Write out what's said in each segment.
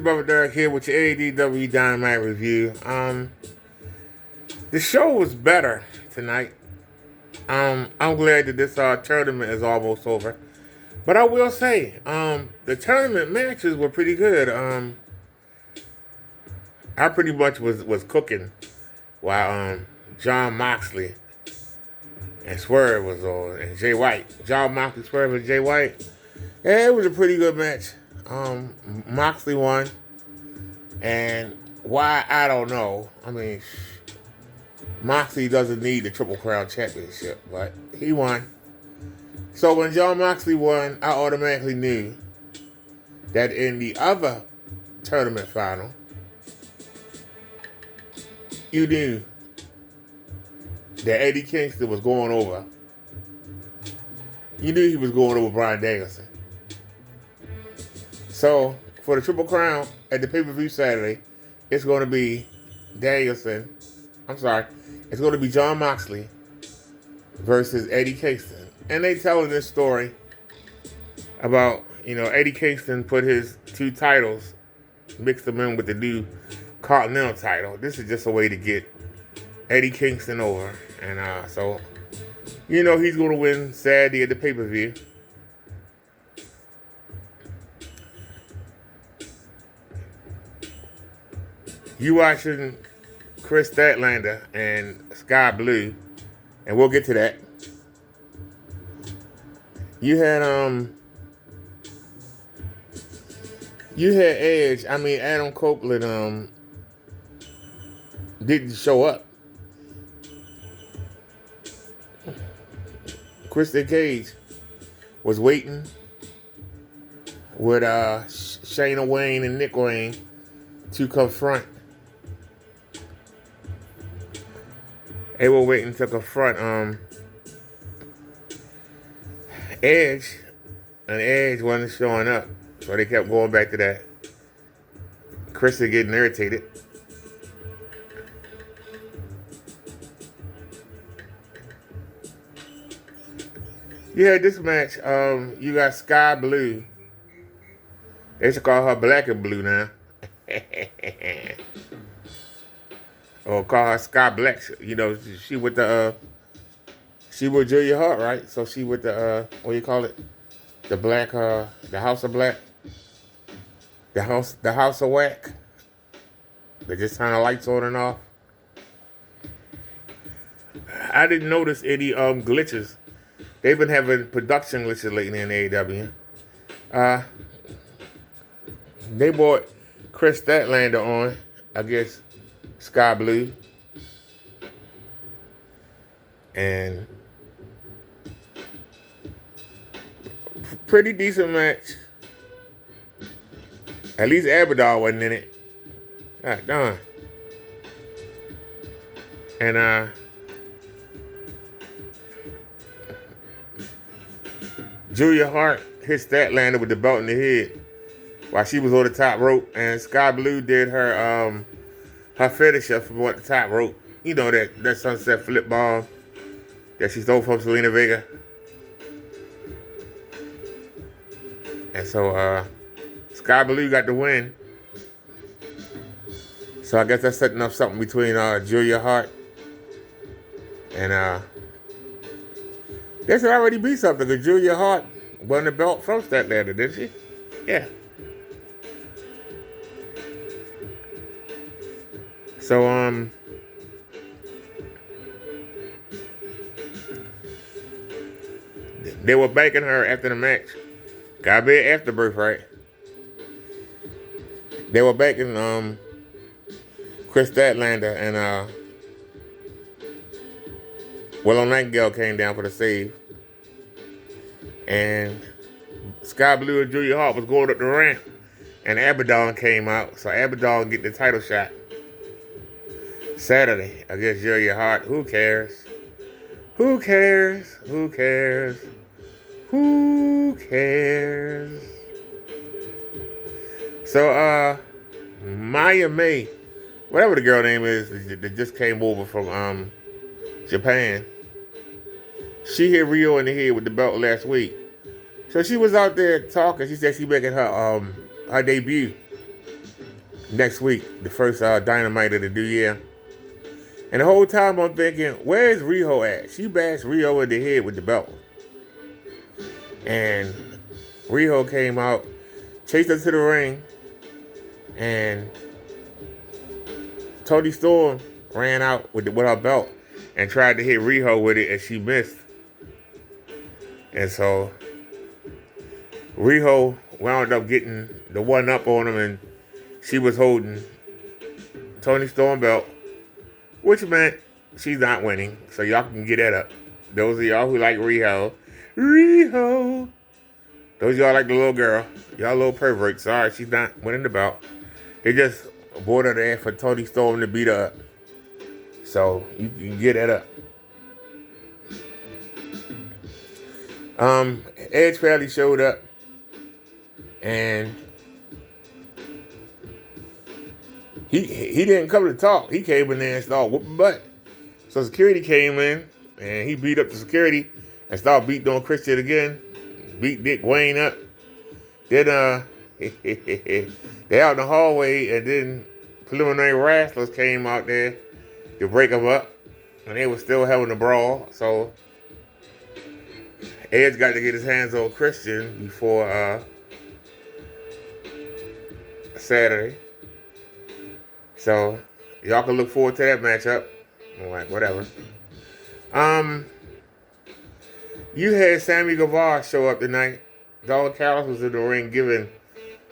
Brother Derek here with your ADW Dynamite review. The show was better tonight. I'm glad that this tournament is almost over. But I will say, the tournament matches were pretty good. I pretty much was cooking while John Moxley and Swerve was on, and Jay White. John Moxley, Swerve, and Jay White. Yeah, it was a pretty good match. Moxley won, and why, I don't know. I mean, Moxley doesn't need the Triple Crown Championship, but he won. So when John Moxley won, I automatically knew that in the other tournament final, you knew that Eddie Kingston was going over. You knew he was going over Bryan Danielson. So, for the Triple Crown at the pay-per-view Saturday, it's going to be Danielson. It's going to be John Moxley versus Eddie Kingston. And they telling this story about, Eddie Kingston put his two titles, mixed them in with the new Continental title. This is just a way to get Eddie Kingston over. And so, he's going to win Saturday at the pay-per-view. You watching Chris Statlander and Sky Blue, and we'll get to that. You had Edge. Adam Copeland didn't show up. Christian Cage was waiting with Shayna Wayne and Nick Wayne to confront. They were waiting to confront Edge, and Edge wasn't showing up, so they kept going back to that. Chris is getting irritated. Yeah, this match, you got Sky Blue. They should call her Black and Blue now. Or call her Sky Black. She with Julia Hart, right? So she with the what do you call it? The Black, the House of Black. The House of Whack. They just turn the lights on and off. I didn't notice any glitches. They've been having production glitches lately in AEW. They brought Chris Statlander on, I guess, Sky Blue. And pretty decent match. At least Abadal wasn't in it. God darn. And Julia Hart hit Statlander with the belt in the head while she was on the top rope, and Sky Blue did her finisher from the top rope. That sunset flip bomb that she stole from Selena Vega. And so Sky Blue got the win. So I guess that's setting up something between Julia Hart and there should already be something, because Julia Hart won the belt from Statlander, didn't she? Yeah. So, they were banking her after the match. Gotta be an afterbirth, right? They were banking Chris Statlander, and Willow Nightingale came down for the save. And Sky Blue and Julia Hart was going up the ramp, and Abaddon came out. So Abaddon get the title shot Saturday against Julia Hart. Who cares? Who cares? Who cares? Who cares? So Maya May, whatever the girl name is that just came over from Japan, she hit Rio in the head with the belt last week. So she was out there talking. She said she making her debut next week, the first Dynamite of the new year. And the whole time I'm thinking, where's Riho at? She bashed Riho in the head with the belt. And Riho came out, chased her to the ring, and Toni Storm ran out with her belt and tried to hit Riho with it, and she missed. And so Riho wound up getting the one up on him, and she was holding Toni Storm belt, which meant she's not winning. So y'all can get that up. Those of y'all who like Riho. Those of y'all like the little girl. Y'all little perverts. Sorry, she's not winning the belt. They just brought her there for Toni Storm to beat her up. So you can get that up. Edge fairly showed up, and he didn't come to talk. He came in there and started whooping butt. So security came in, and he beat up the security and started beating on Christian again. Beat Dick Wayne up. Then they out in the hallway, and then preliminary wrestlers came out there to break them up, and they were still having a brawl. So Edge got to get his hands on Christian before Saturday. So y'all can look forward to that matchup. I'm like, whatever. You had Sammy Guevara show up tonight. Don Callis was in the ring giving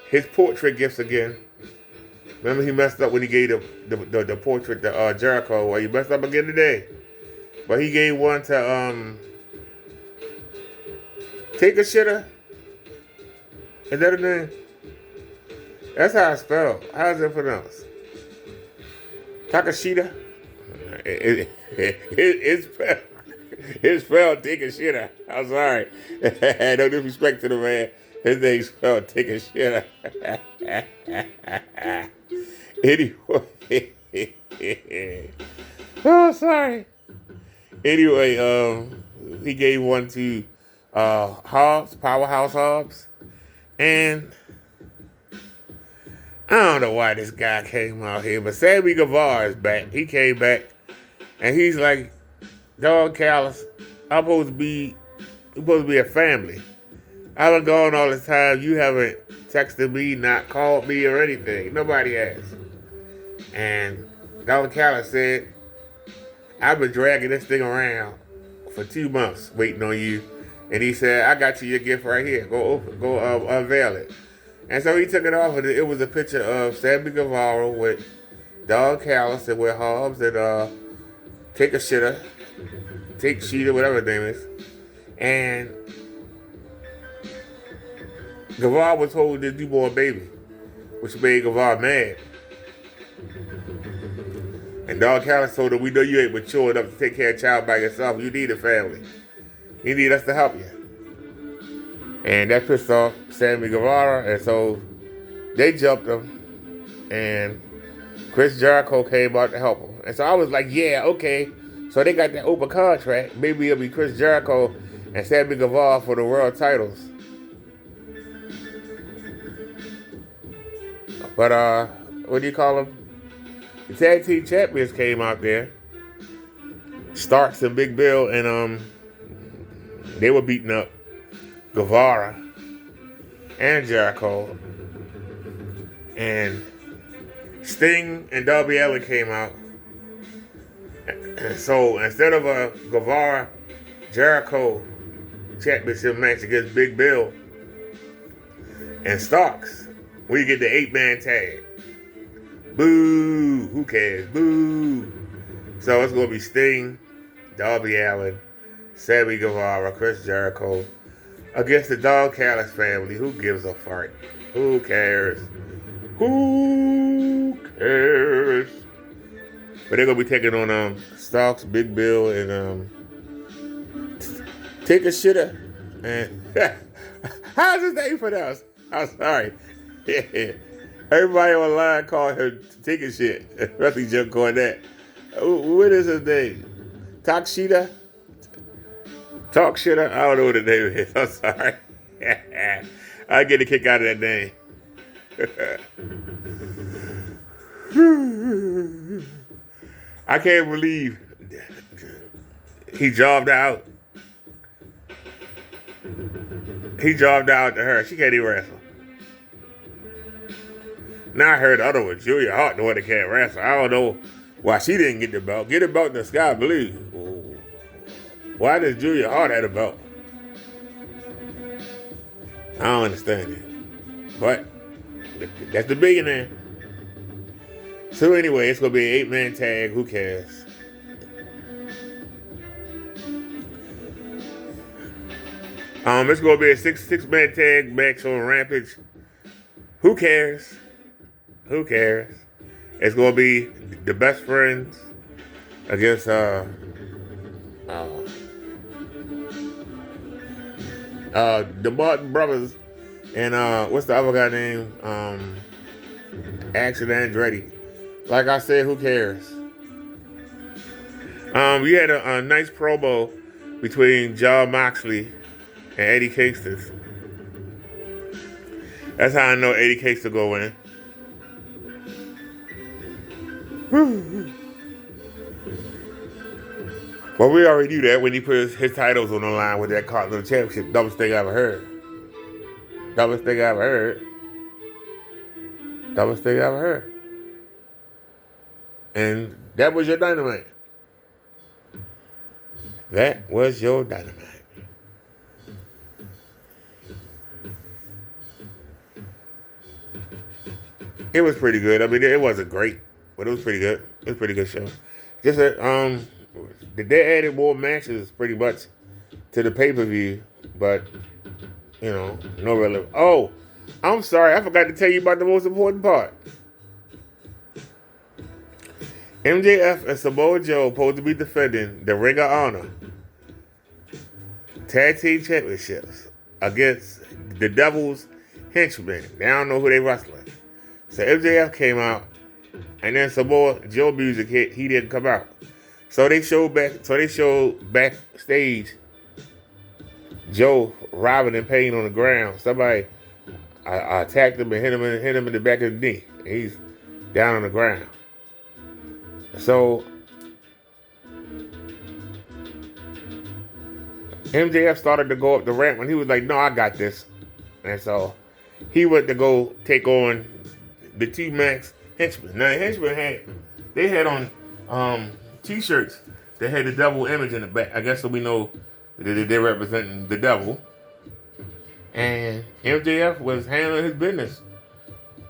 his portrait gifts again. Remember he messed up when he gave the portrait to Jericho. Well, he messed up again today. But he gave one to Take a Shitter. Is that a name? That's how it's spelled. How is it pronounced? Takashita? It's spelled Take a Shitter. I'm sorry. No disrespect to the man. His name's spelled Take a Shitter. Anyway. Oh, sorry. Anyway, he gave one to Hobbs, Powerhouse Hobbs. And I don't know why this guy came out here, but Sammy Guevara is back. He came back, and he's like, Dog Callis, I'm supposed to be a family. I've been gone all this time. You haven't texted me, not called me or anything. Nobody has. And Dog Callis said, I've been dragging this thing around for 2 months waiting on you. And he said, I got you your gift right here. Go unveil it. And so he took it off, and it was a picture of Sammy Guevara with Dog Callis and with Hobbs and Take a Shitter, Take Sheeter, whatever his name is. And Guevara was holding this newborn baby, which made Guevara mad. And Dog Callis told him, we know you ain't mature enough to take care of a child by yourself. You need a family. You need us to help you. And that pissed off Sammy Guevara, and so they jumped him, and Chris Jericho came out to help him. And so I was like, yeah, okay. So they got that open contract. Maybe it'll be Chris Jericho and Sammy Guevara for the world titles. But, what do you call them? The tag team champions came out there. Starks and Big Bill, and they were beating up Guevara and Jericho. And Sting and Darby Allin came out. And so instead of a Guevara-Jericho championship match against Big Bill and Starks, we get the 8-man tag. Boo! Who cares? Boo! So it's going to be Sting, Darby Allin, Sammy Guevara, Chris Jericho against the Dog Callis family. Who gives a fart? Who cares? Who cares? But they're going to be taking on Starks, Big Bill, and Take a Shitter. And how's his name pronounced? I'm sorry. Everybody online called her Take a Shit. Wrestling joke on that. What is his name? Takshita? Talk Shitter? I don't know what the name is. I'm sorry. I get a kick out of that name. I can't believe he jobbed out. He jobbed out to her. She can't even wrestle. Now I heard the other one, Julia Hart, the one that can't wrestle. I don't know why she didn't get the belt. Get the belt in the sky, believe. Why does Julia Hart have a belt? I don't understand it. But that's the billionaire. So anyway, it's going to be an 8-man tag. Who cares? It's going to be a six-man tag match on Rampage. Who cares? Who cares? It's going to be the Best Friends against the Martin Brothers and what's the other guy named? Action Andretti. Like I said, who cares? We had a nice promo between Jon Moxley and Eddie Kingston. That's how I know Eddie Kingston go win. Well, we already knew that when he put his titles on the line with that Continental Championship. Dumbest thing I ever heard. Dumbest thing I ever heard. Dumbest thing I ever heard. And that was your Dynamite. That was your Dynamite. It was pretty good. I mean, it wasn't great, but it was pretty good. It was a pretty good show. Just that, they added more matches pretty much to the pay-per-view, but, you know, no real. Oh, I'm sorry. I forgot to tell you about the most important part. MJF and Samoa Joe supposed to be defending the Ring of Honor Tag Team Championships against the Devil's Henchmen. They don't know who they wrestling. So MJF came out, and then Samoa Joe music hit. He didn't come out. So they showed backstage Joe robbing in pain on the ground. Somebody attacked him and hit him in the back of the knee. He's down on the ground. So MJF started to go up the ramp when he was like, "No, I got this," and so he went to go take on the T-Max henchmen. Now the henchmen had on T-shirts that had the devil image in the back. I guess so we know that they're representing the devil. And MJF was handling his business,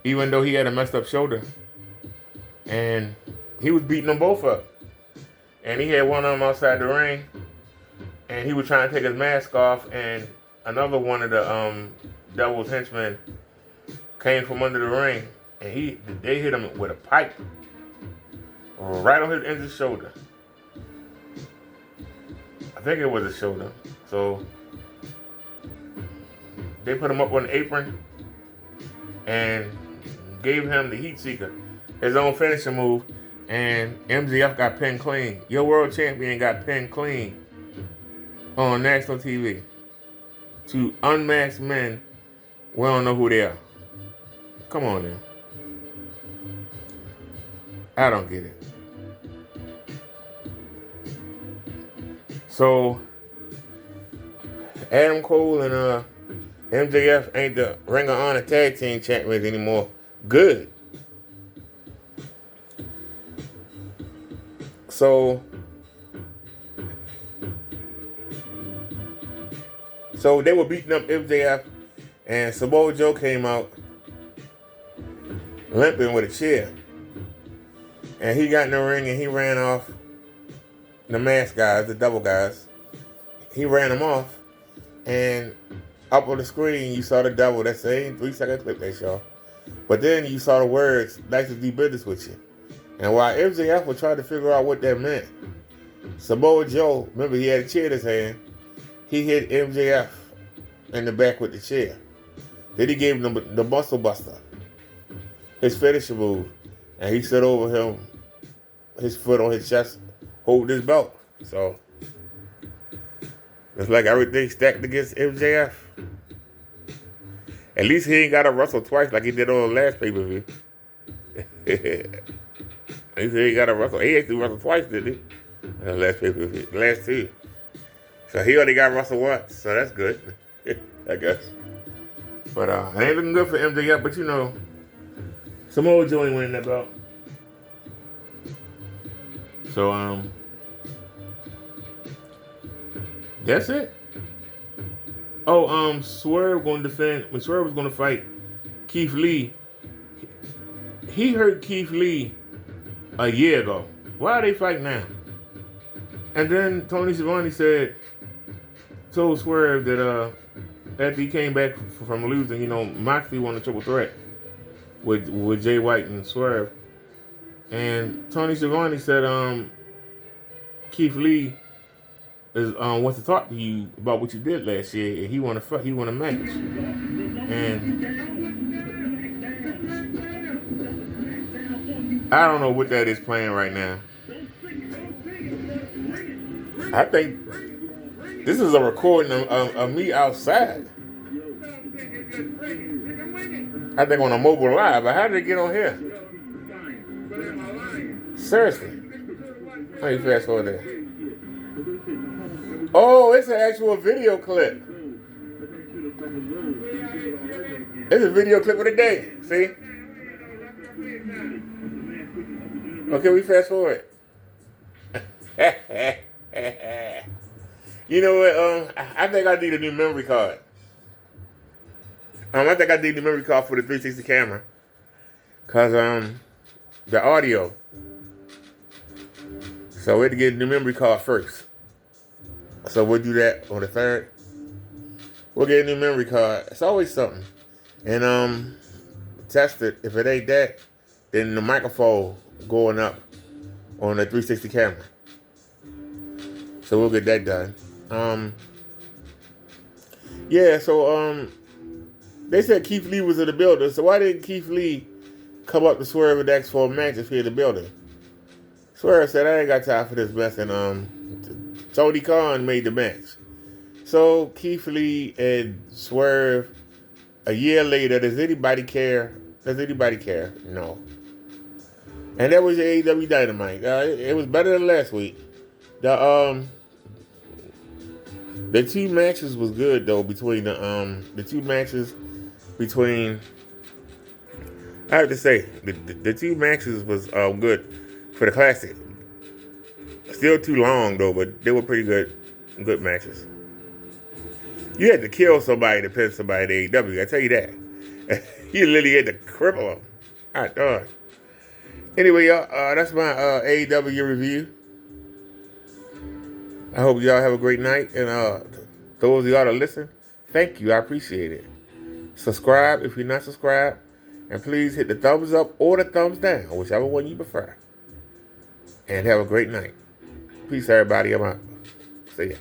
even though he had a messed up shoulder. And he was beating them both up. And he had one of them outside the ring, and he was trying to take his mask off, and another one of the devil's henchmen came from under the ring, and they hit him with a pipe right on his injured shoulder. I think it was his shoulder. So they put him up on the apron and gave him the heat seeker, his own finishing move, and MJF got pinned clean. Your world champion got pinned clean on national TV to unmasked men. We don't know who they are. Come on now. I don't get it. So Adam Cole and MJF ain't the Ring of Honor Tag Team Champions anymore. Good. So they were beating up MJF, and Samoa Joe came out limping with a chair. And he got in the ring and he ran off the masked guys, the double guys. He ran them off, and up on the screen you saw the devil. That same 3-second clip they saw. But then you saw the words, "Like to do business with you." And while MJF was trying to figure out what that meant, Samoa Joe, remember he had a chair in his hand, he hit MJF in the back with the chair. Then he gave him the muscle buster, his finishing move, and he stood over him, his foot on his chest, holding his belt. So it's like everything stacked against MJF. At least he ain't got to wrestle twice like he did on the last pay-per-view. He said he got a Russell. He actually wrestled twice, didn't he? The last pay-per-view, the last two. So he only got Russell once, so that's good, I guess. But it ain't looking good for MJF, but you know, Samoa Joe ain't winning that belt. So, that's it. Oh, Swerve going to defend, when Swerve was going to fight Keith Lee, he hurt Keith Lee a year ago. Why are they fighting now? And then Tony Schiavone told Swerve that after he came back from losing, you know, Moxley won a triple threat with Jay White and Swerve. And Tony Schiavone said, Keith Lee wants to talk to you about what you did last year, and he want a match. And I don't know what that is playing right now. I think this is a recording of me outside. I think on a mobile live, but how did it get on here? Seriously. Let me fast forward there. Oh, it's an actual video clip. It's a video clip of the day. See? Okay, we fast forward. You know what? I think I need a new memory card. I think I need a memory card for the 360 camera. Cause the audio. So we had to get a new memory card first. So we'll do that on the 3rd. We'll get a new memory card. It's always something. And test it. If it ain't that, then the microphone going up on the 360 camera. So we'll get that done. They said Keith Lee was in the building. So why didn't Keith Lee come up to Swerve and ask for a match if he in the building? Swerve said, I ain't got time for this mess. And Tony Khan made the match. So Keith Lee and Swerve, a year later, does anybody care? Does anybody care? No. And that was your AEW Dynamite. It was better than last week. The two matches was good though between the two matches between. I have to say the two matches was good for the classic. Still too long though, but they were pretty good matches. You had to kill somebody to pin somebody to AEW. I tell you that. You literally had to cripple them. All right, dog. Anyway, y'all, that's my AEW review. I hope y'all have a great night. And those of y'all that listen, thank you. I appreciate it. Subscribe if you're not subscribed. And please hit the thumbs up or the thumbs down, whichever one you prefer. And have a great night. Peace, everybody. I'm out. See ya.